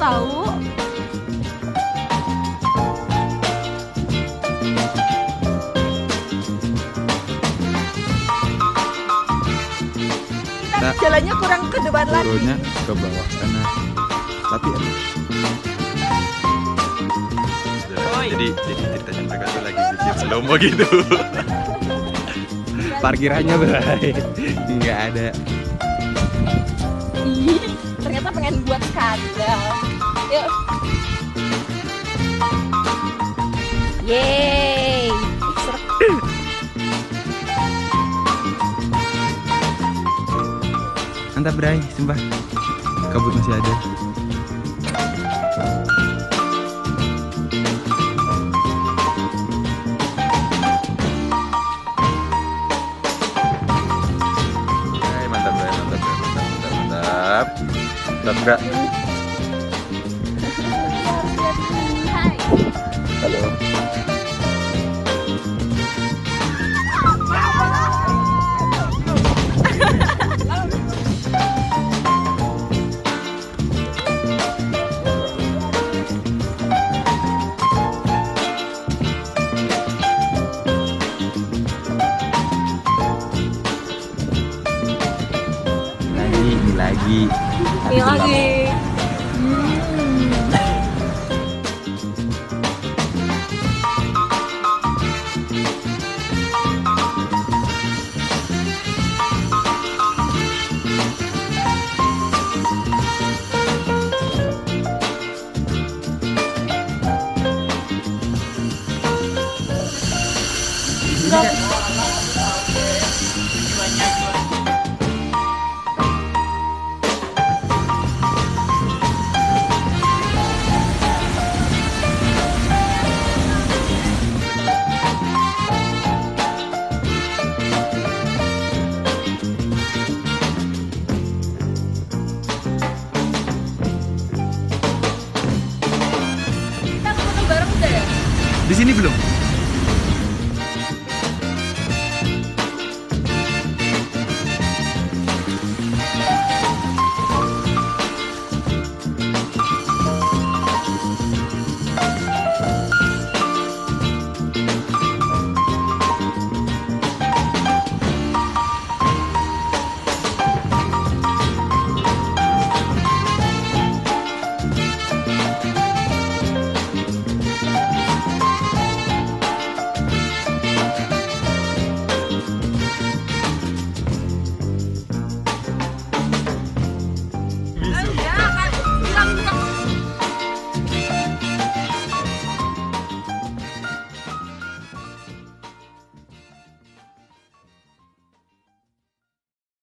tahu. Jalannya kurang ke depan lagi. Turunnya ke bawah sana. Tapi jadi ceritanya mereka tuh lagi bikin slow mo gitu. Parkirannya Bray nggak ada. Ih, ternyata pengen buat skandal. Yuk. Yeay. Mantap Bray, sumpah. Kabut masih ada. Mantap Bray, mantap. Mantap enggak? Hai. Halo. Ini lagi.